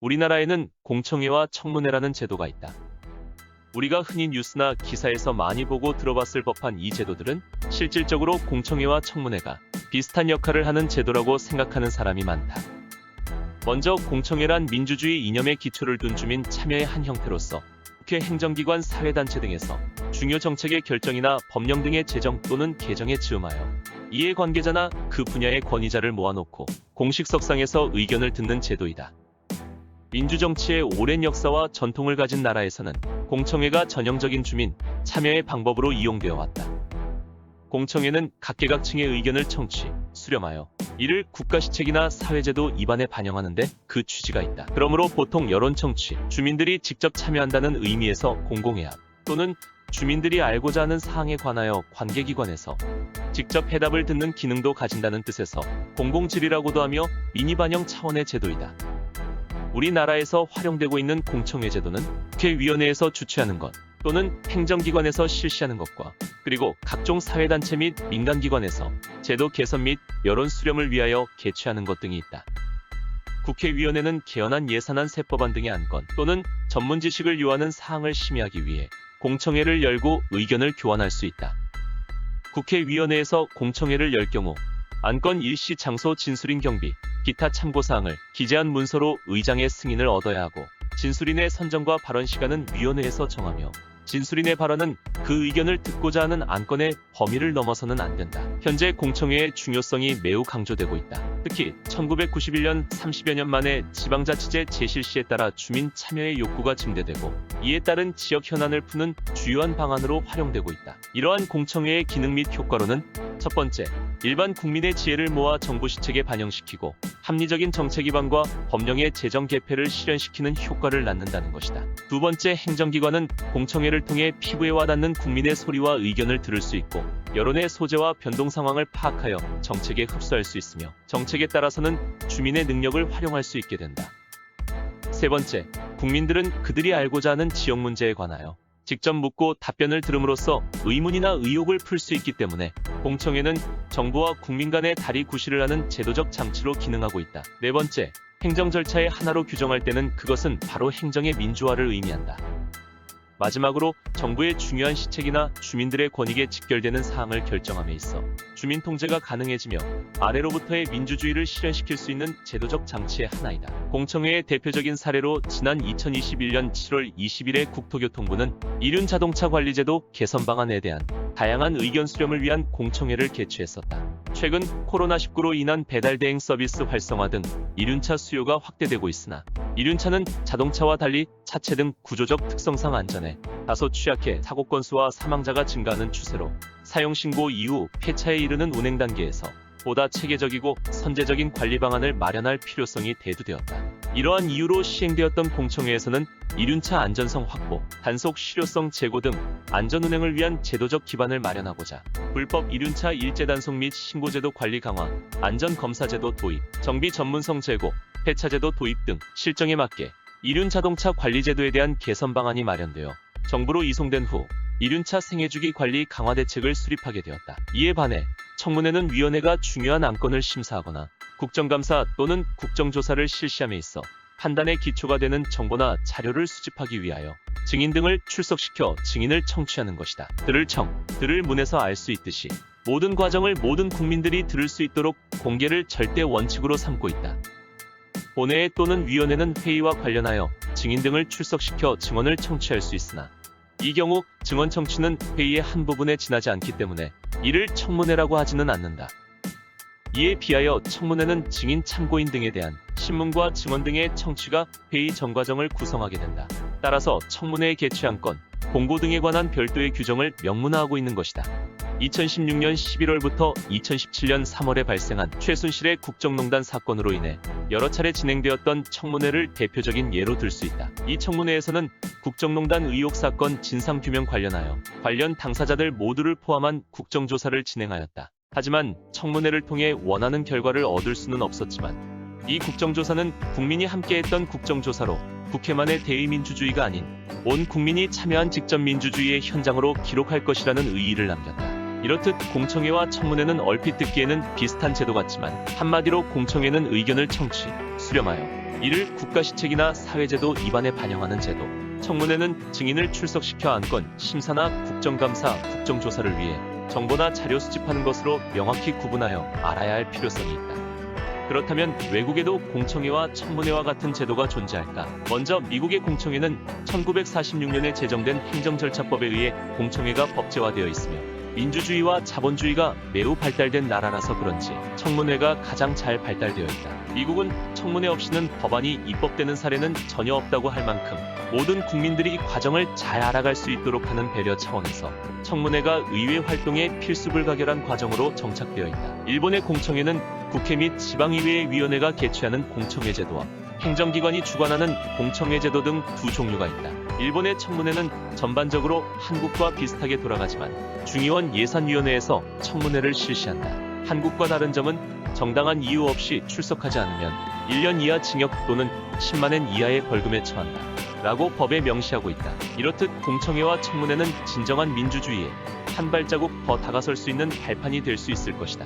우리나라에는 공청회와 청문회라는 제도가 있다. 우리가 흔히 뉴스나 기사에서 많이 보고 들어봤을 법한 이 제도들은 실질적으로 공청회와 청문회가 비슷한 역할을 하는 제도라고 생각하는 사람이 많다. 먼저 공청회란 민주주의 이념에 기초를 둔 주민 참여의 한 형태로서 국회 행정기관 사회단체 등에서 중요 정책의 결정이나 법령 등의 제정 또는 개정에 즈음하여 이해관계자나 그 분야의 권위자를 모아놓고 공식석상에서 의견을 듣는 제도이다. 민주정치의 오랜 역사와 전통을 가진 나라에서는 공청회가 전형적인 주민 참여의 방법으로 이용되어 왔다. 공청회는 각계각층의 의견을 청취, 수렴하여 이를 국가시책이나 사회제도 입안에 반영하는 데 그 취지가 있다. 그러므로 보통 여론청취, 주민들이 직접 참여한다는 의미에서 공공회합 또는 주민들이 알고자 하는 사항에 관하여 관계기관에서 직접 해답을 듣는 기능도 가진다는 뜻에서 공공질의라고도 하며 민의반영 차원의 제도이다. 우리나라에서 활용되고 있는 공청회 제도는 국회위원회에서 주최하는 것 또는 행정기관에서 실시하는 것과 그리고 각종 사회단체 및 민간기관에서 제도 개선 및 여론 수렴을 위하여 개최하는 것 등이 있다. 국회위원회는 개헌안, 예산안, 세법안 등의 안건 또는 전문 지식을 요하는 사항을 심의하기 위해 공청회를 열고 의견을 교환할 수 있다. 국회위원회에서 공청회를 열 경우 안건 일시, 장소, 진술인 경비, 기타 참고사항을 기재한 문서로 의장의 승인을 얻어야 하고 진술인의 선정과 발언 시간은 위원회에서 정하며 진술인의 발언은 그 의견을 듣고자 하는 안건의 범위를 넘어서는 안 된다. 현재 공청회의 중요성이 매우 강조되고 있다. 특히 1991년 30여 년 만에 지방자치제 재실시에 따라 주민 참여의 욕구가 증대되고 이에 따른 지역 현안을 푸는 주요한 방안으로 활용되고 있다. 이러한 공청회의 기능 및 효과로는 첫 번째, 일반 국민의 지혜를 모아 정부 시책에 반영시키고 합리적인 정책 기반과 법령의 제정 개폐를 실현시키는 효과를 낳는다는 것이다. 두 번째, 행정기관은 공청회를 통해 피부에 와닿는 국민의 소리와 의견을 들을 수 있고 여론의 소재와 변동 상황을 파악하여 정책에 흡수할 수 있으며 정책에 따라서는 주민의 능력을 활용할 수 있게 된다. 세 번째, 국민들은 그들이 알고자 하는 지역 문제에 관하여 직접 묻고 답변을 들음으로써 의문이나 의혹을 풀 수 있기 때문에 공청회는 정부와 국민 간의 다리 구실을 하는 제도적 장치로 기능하고 있다. 네 번째, 행정 절차의 하나로 규정할 때는 그것은 바로 행정의 민주화를 의미한다. 마지막으로 정부의 중요한 시책이나 주민들의 권익에 직결되는 사항을 결정함에 있어 주민 통제가 가능해지며 아래로부터의 민주주의를 실현시킬 수 있는 제도적 장치의 하나이다. 공청회의 대표적인 사례로 지난 2021년 7월 20일에 국토교통부는 이륜자동차관리제도 개선 방안에 대한 다양한 의견 수렴을 위한 공청회를 개최했었다. 최근 코로나19로 인한 배달 대행 서비스 활성화 등 이륜차 수요가 확대되고 있으나 이륜차는 자동차와 달리 차체 등 구조적 특성상 안전에 다소 취약해 사고 건수와 사망자가 증가하는 추세로 사용 신고 이후 폐차에 이르는 운행 단계에서 보다 체계적이고 선제적인 관리 방안을 마련할 필요성이 대두되었다. 이러한 이유로 시행되었던 공청회에서는 이륜차 안전성 확보, 단속 실효성 제고 등 안전운행을 위한 제도적 기반을 마련하고자 불법 이륜차 일제 단속 및 신고제도 관리 강화, 안전검사제도 도입, 정비 전문성 제고, 폐차제도 도입 등 실정에 맞게 이륜자동차 관리제도에 대한 개선 방안이 마련되어 정부로 이송된 후 이륜차 생애주기 관리 강화 대책을 수립하게 되었다. 이에 반해 청문회는 위원회가 중요한 안건을 심사하거나 국정감사 또는 국정조사를 실시함에 있어 판단의 기초가 되는 정보나 자료를 수집하기 위하여 증인 등을 출석시켜 증인을 청취하는 것이다. 들을 문에서 알 수 있듯이 모든 과정을 모든 국민들이 들을 수 있도록 공개를 절대 원칙으로 삼고 있다. 본회의 또는 위원회는 회의와 관련하여 증인 등을 출석시켜 증언을 청취할 수 있으나 이 경우 증언 청취는 회의의 한 부분에 지나지 않기 때문에 이를 청문회라고 하지는 않는다. 이에 비하여 청문회는 증인 참고인 등에 대한 신문과 증언 등의 청취가 회의 전 과정을 구성하게 된다. 따라서 청문회의 개최 안건, 공고 등에 관한 별도의 규정을 명문화하고 있는 것이다. 2016년 11월부터 2017년 3월에 발생한 최순실의 국정농단 사건으로 인해 여러 차례 진행되었던 청문회를 대표적인 예로 들 수 있다. 이 청문회에서는 국정농단 의혹 사건 진상규명 관련하여 관련 당사자들 모두를 포함한 국정조사를 진행하였다. 하지만 청문회를 통해 원하는 결과를 얻을 수는 없었지만 이 국정조사는 국민이 함께했던 국정조사로 국회만의 대의민주주의가 아닌 온 국민이 참여한 직접 민주주의의 현장으로 기록할 것이라는 의의를 남겼다. 이렇듯 공청회와 청문회는 얼핏 듣기에는 비슷한 제도 같지만 한마디로 공청회는 의견을 청취, 수렴하여 이를 국가시책이나 사회제도 위반에 반영하는 제도. 청문회는 증인을 출석시켜 안건 심사나 국정감사, 국정조사를 위해 정보나 자료 수집하는 것으로 명확히 구분하여 알아야 할 필요성이 있다. 그렇다면 외국에도 공청회와 청문회와 같은 제도가 존재할까? 먼저 미국의 공청회는 1946년에 제정된 행정절차법에 의해 공청회가 법제화되어 있으며 민주주의와 자본주의가 매우 발달된 나라라서 그런지 청문회가 가장 잘 발달되어 있다. 미국은 청문회 없이는 법안이 입법되는 사례는 전혀 없다고 할 만큼 모든 국민들이 과정을 잘 알아갈 수 있도록 하는 배려 차원에서 청문회가 의회 활동의 필수불가결한 과정으로 정착되어 있다. 일본의 공청회는 국회 및 지방의회의 위원회가 개최하는 공청회 제도와 행정기관이 주관하는 공청회 제도 등 두 종류가 있다. 일본의 청문회는 전반적으로 한국과 비슷하게 돌아가지만 중의원 예산위원회에서 청문회를 실시한다. 한국과 다른 점은 정당한 이유 없이 출석하지 않으면 1년 이하 징역 또는 10만엔 이하의 벌금에 처한다. 라고 법에 명시하고 있다. 이렇듯 공청회와 청문회는 진정한 민주주의에 한 발자국 더 다가설 수 있는 발판이 될 수 있을 것이다.